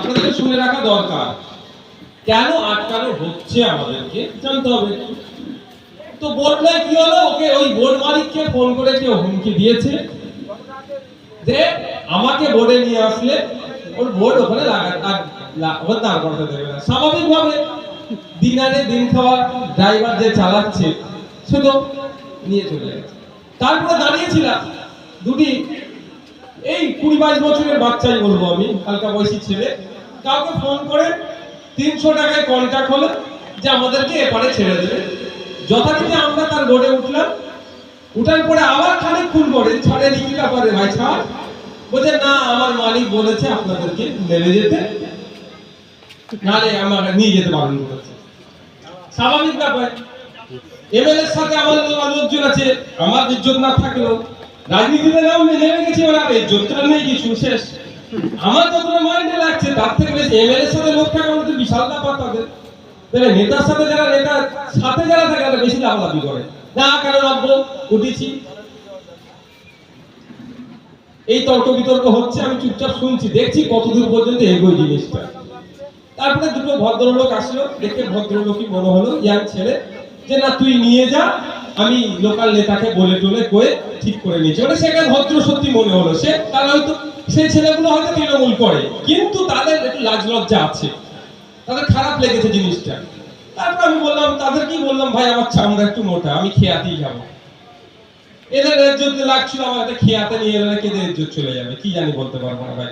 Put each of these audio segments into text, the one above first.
আপনাদের শুনে রাখা দরকার, কেন আটকানো হচ্ছে আমাদেরকে জানতে হবে। তো বোর্ডে কি হলো, ওকে ওই বোর্ড মালিককে ফোন করে কেউ হুমকি দিয়েছে যে আমাকে বোর্ডে নিয়ে আসলে ওর বোর্ড ওখানে দাঁড় করতে দেবে না। স্বাভাবিকভাবে দিন আনে দিন খাওয়া ড্রাইভার যে চালাচ্ছে সে তো নিয়ে চলে গেছে। তারপরে দাঁড়িয়েছিলাম দুটি এই 20-22 বছরের বাচ্চাই বলবো আমি, হালকা বয়সী ছেলে, কাউকে ফোন করে 300 টাকায় কন্ট্যাক্ট হলো যে আমাদেরকে এপারে ছেড়ে দেবে। যথারীতি আমরা তার বোর্ডে উঠলাম, উঠার পরে আবার খানিকক্ষণ পরে ছাড়ে দিকে ব্যাপারে ভাই ছাড়, বলছে না আমার মালিক বলেছে আপনাদেরকে নেমে যেতে, নালে আমাকে নিয়ে যেতে বারণ করেছে। স্বাভাবিক ব্যাপার, এমএলএর সাথে আমার লোকজন আছে, আমার ইজ্জত না থাকলেও রাজনীতিতে নেমে গেছি, ওরা ইজ্জতটা নেই কিছু শেষ। আমার যতটা মাইন্ডে লাগছে তার থেকে বেশি এমএলএর সাথে লোক থাকা আমাদের বিশাল ব্যাপার। তাদের নেতার সাথে যারা নেতার সাথে যারা থাকে তারা বেশি লাফালাফি করে না, কেন নামবো উঠেছি। এই তর্ক বিতর্ক হচ্ছে, আমি চুপচাপ শুনছি, দেখছি কতদূর পর্যন্ত এগোয় জিনিসটা। তারপরে দুটো ভদ্রলোক আসলো, দেখে ভদ্রলোকই মনে হলো ইয়াং ছেলে, যে না তুই নিয়ে যা, আমি লোকাল নেতাকে বলে টলে কয়ে ঠিক করে নিয়েছি। মানে সেখানে ভদ্র সত্যি মনে হলো, সে তারা হয়তো সেই ছেলেগুলো হয়তো তৃণমূল করে, কিন্তু তাদের একটু লাজ লজ্জা আছে, তাদের খারাপ লেগেছে জিনিসটা। তারপর আমি বললাম, তাদের কি বললাম, ভাই আমার চামড়া একটু মোটা, আমি খেয়াতেই যাবো। এদের ইজ্জত লাগছিল, আমার একটা খেয়াতে নিয়ে এলে কেঁদে ইজ্জত চলে যাবে, কি জানি বলতে পারবো না ভাই।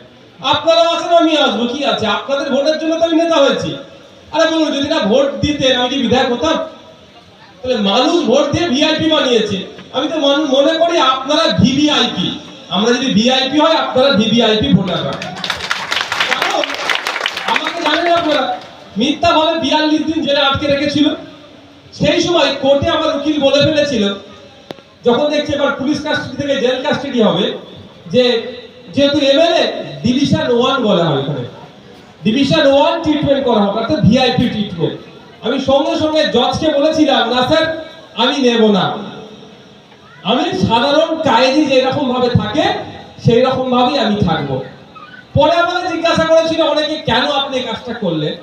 আপনারা আছেন, আমি আসবো, কি আছে, আপনাদের ভোটের জন্য তো আমি নেতা হয়েছি। আরে বলুন, যদি না ভোট দিতেন আমি কি বিধায়ক হতাম? তাহলে মানুষ ভোট দিয়ে ভিআইপি বানিয়েছে। আমি তো মনে করি আপনারা ভিভিআইপি, আমরা যদি ভিআইপি হয় আপনারা ভিভিআইপি ভোটার। আমাকে জানেন আপনারা, মিথ্যা ভাবে 42 দিন জেলে আটকে রেখেছিল। সেই সময় কোর্টে আমার উকিল বলে ফেলেছিল, যখন দেখছে এবার পুলিশ কাস্টডি থেকে জেল কাস্টডি হবে, যে যেহেতু এমএলএ ডিভিশন 1 বলা হয়, এখানে ডিভিশন 1 ট্রিটমেন্ট করা হবে, অর্থাৎ ভিআইপি ট্রিটমেন্ট। আমি সঙ্গে সঙ্গে জজকে বলেছিলাম, না স্যার আমি নেব না, আমি সাধারণ কায়েদি যেরকম ভাবে থাকে সেই রকম ভাবেই আমি থাকবো। পরে আমাকে জিজ্ঞাসা করেছিল অনেকে, কেন আপনি কাজটা করলেন?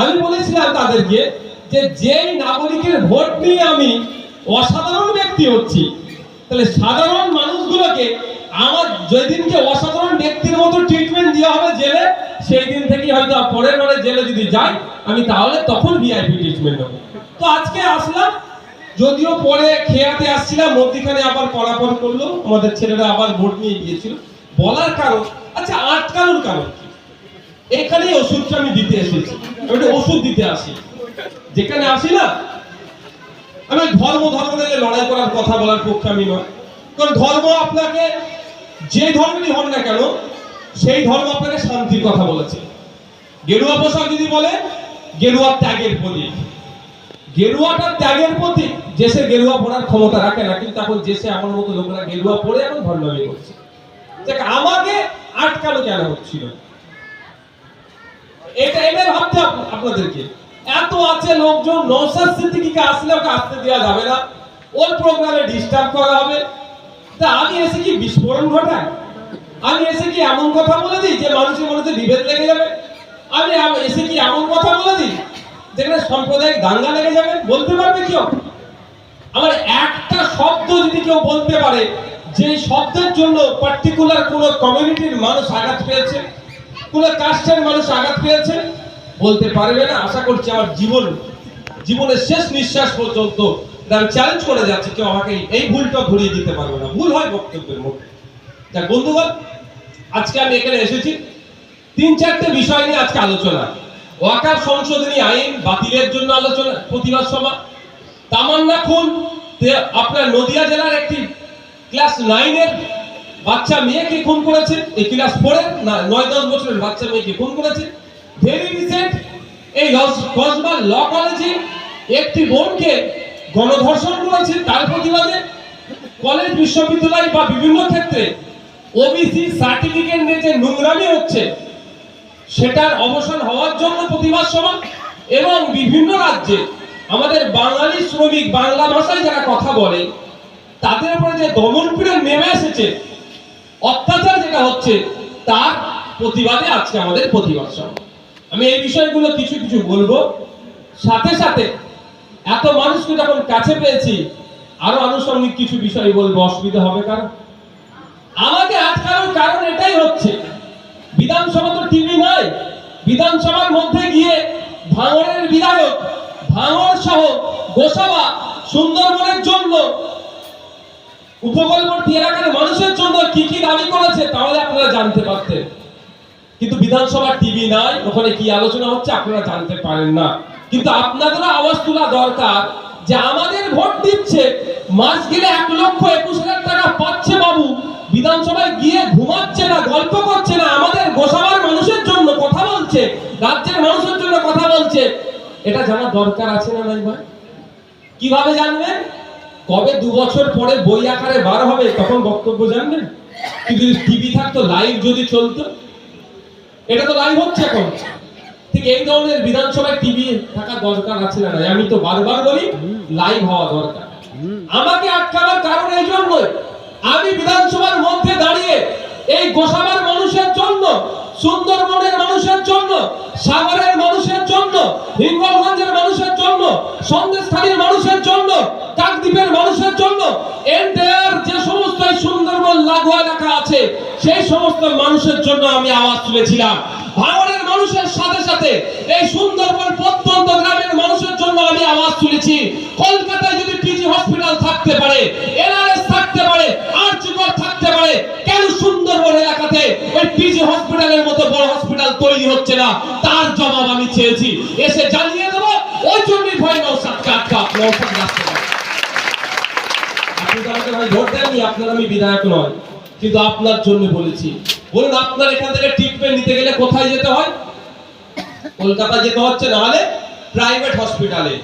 আমি বলেছিলাম তাদেরকে যে যেই নাগরিকের ভোট নিয়ে আমি অসাধারণ ব্যক্তি হচ্ছি, তাহলে সাধারণ মানুষগুলোকে আমার যেদিনকে অসাধারণ ব্যক্তির মতো ট্রিটমেন্ট দেওয়া হবে জেলে, সেই দিন থেকেই হয়তো পরের বারে জেলে যদি যাই আমি, তাহলে তখন ভিআইপি ট্রিটমেন্ট নেবো। তো আজকে আসলাম, যদিও পরে খেয়াতে আসছিলাম, মধ্যখানে আবার পড়াপড় করলো, আমাদের ছেলেরা আবার ভোট নিয়ে গিয়েছিল। বলার কারণ, আচ্ছা আটকানোর কারণ কি? এখানে ওষুধটা আমি দিতে এসেছি, আমি ওষুধ দিতে আসি। যেখানে আসি না, আমি ধর্ম নিয়ে লড়াই করার কথা বলার পক্ষে আমি নয়। কারণ ধর্ম আপনাকে যে ধর্মেরই হন না কেন, সেই ধর্ম আপনাকে শান্তির কথা বলেছে। গেরুয়া পোশাক যদি বলে, গেরুয়া ত্যাগের প্রতীক, গেরুয়াটা ত্যাগের প্রতীক। যে সে গেরুয়া পড়ার ক্ষমতা রাখে না, কিন্তু এখন যে সে আমার মতো লোকেরা গেরুয়া পড়ে এখন ধর্মামি করছে। আমাকে আটকানো কেন হচ্ছিল, এটা ভাবতে আপনাদেরকে। এত আছে লোকজন, নওশাদ সিদ্দিকীকে আসলে ওকে আসতে দেওয়া যাবে না, ওর প্রোগ্রামে ডিস্টার্ব করা হবে। তা আমি এসে কি বিস্ফোরণ ঘটাই? আমি এসে কি এমন কথা বলে দিই যে মানুষের মনে বিভেদ লেগে যাবে? আমি এসে কি এমন কথা বলে দিই যেখানে সাম্প্রদায়িক দাঙ্গা লেগে যাবে? বলতে পারবে কেউ? আমার একটা শব্দ যদি কেউ বলতে পারে যে শব্দের জন্য পার্টিকুলার কোনো কমিউনিটির মানুষ আঘাত পেয়েছে, কোনো কাস্টের মানুষ আঘাত পেয়েছে, বলতে পারবে না। আশা করছি আমার জীবনের শেষ নিঃশ্বাস পর্যন্ত আমি চ্যালেঞ্জ করে যাচ্ছি, কেউ আমাকে এই ভুলটা ঘুরিয়ে দিতে পারবে না। ভুল হয় বক্তব্যের মধ্যে। তাই বন্ধুগণ, আজকে আমি এখানে এসেছি 3-4টে বিষয় নিয়ে আজকে আলোচনা। ওয়াকফ সংশোধনী আইন বাতিলের জন্য আলোচনা, প্রতিবাদ সভা। তামান্না খুন, আপনার নদিয়া জেলার একটি ক্লাস 9-এর বাচ্চা মেয়েকে খুন করেছে, এই ক্লাস 4-এর 9-10 বছরের বাচ্চা মেয়েকে খুন করেছে। ভেরি রিসেন্ট এই কসবা ল কলেজে একটি বোনকে গণধর্ষণ করেছে, তার প্রতিবাদে কলেজ বিশ্ববিদ্যালয় বা বিভিন্ন ক্ষেত্রে ওবিসি সার্টিফিকেট নিয়ে যে নোংরামি হচ্ছে, সেটার অবসান হওয়ার জন্য প্রতিবাদ সভা। এবং বিভিন্ন রাজ্যে আমাদের বাঙালি শ্রমিক, বাংলা ভাষায় যারা কথা বলে, তাদের উপরে যে দমনপীড়ন নেমে এসেছে, অত্যাচার যেটা হচ্ছে, তার প্রতিবাদে আজকে আমাদের প্রতিবাদ সভা। আমি এই বিষয়গুলো কিছু কিছু বলবো, সাথে সাথে এত মানুষকে যখন কাছে পেয়েছি আরো আনুষঙ্গিক কিছু বিষয় বলবো, অসুবিধা হবে কারণ? আমাকে আটকানোর কারণ এটাই হচ্ছে, বিধানসভা তো টিভি নয়, বিধানসভার মধ্যে গিয়ে ভাঙড়ের বিধায়ক ভাঙড় সহ গোসাবা সুন্দরবনের জন্য উপকূলবর্তী এলাকার মানুষের জন্য কি কি দাবি করেছে তাহলে আপনারা জানতে পারতেন, কিন্তু বিধানসভার টিভি নাই, ওখানে কি আলোচনা হচ্ছে আপনারা জানতে পারেন না। কিন্তু আপনাদেরও আওয়াজ তোলা দরকার যে আমাদের ভোট দিচ্ছে, মাস গেলে 1,21,000 টাকা পাচ্ছে বাবু, বিধানসভায় গিয়ে ঘুমাচ্ছে না, গল্প করছে না, আমাদের গোসাবার মানুষের জন্য কথা বলছে, রাজ্যের মানুষের জন্য কথা বলছে, এটা জানা দরকার আছে না নাই ভাই? কিভাবে জানবেন? কবে 2 বছর পরে বই আকারে বার হবে তখন বক্তব্য জানবেন। কিন্তু টিভি থাকতো, লাইভ যদি চলতো, এটা তো লাইভ হচ্ছে এখন, ঠিক এই ধরনের বিধানসভায় টিভি থাকা দরকার আছে না নাই? আমি তো বারবার বলি লাইভ হওয়া দরকার। আমাকে আটকানোর কারণ এই জন্যই, আমি বিধানসভার মধ্যে দাঁড়িয়ে এই গোসাবার মানুষের জন্য, সুন্দরবনের মানুষের জন্য, সাগরের মানুষের জন্য, হিঙ্গলগঞ্জের মানুষের জন্য, সন্দেশখালীর মানুষের জন্য, কাকদ্বীপের মানুষের জন্য, এন্টায়ার যে সমস্ত সুন্দরবন লাগু এলাকা আছে সেই সমস্ত মানুষের জন্য আমি আওয়াজ তুলেছিলাম। ভাঙড়ের মানুষের সাথে সাথে এই সুন্দরবন প্রত্যন্ত গ্রামের মানুষের জন্য আমি আওয়াজ তুলেছি। কলকাতায় যদি পিজি হসপিটাল থাকতে পারে, এনআরএস থাকতে পারে, আরজিকর থাকতে পারে, কেন সুন্দরবন এলাকাতে ওই পিজি হসপিটালের মতো বড় হসপিটাল তৈরি হচ্ছে না? তার জবাব আমি চেয়েছি, এসে জানিয়ে দেবো। ওই জন্যই ভয় নৌসাদকে নৌসাদ রাখতে পারে। আপনি তো আমাকে ভাই ভোট দেননি, আপনার আমি বিধায়ক নয়, কিন্তু আপনার জন্য বলেছি। বলুন, আপনার এখান থেকে ট্রিটমেন্ট নিতে গেলে কোথায় যেতে হয়? কলকাতা যেতে হচ্ছে, না হলে প্রাইভেট হসপিটালে,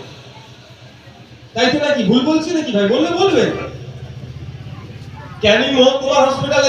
তাই তো নাকি? ভুল বলছি নাকি ভাই? বললে বলবেন। ক্যানিং মহকুমা হসপিটালে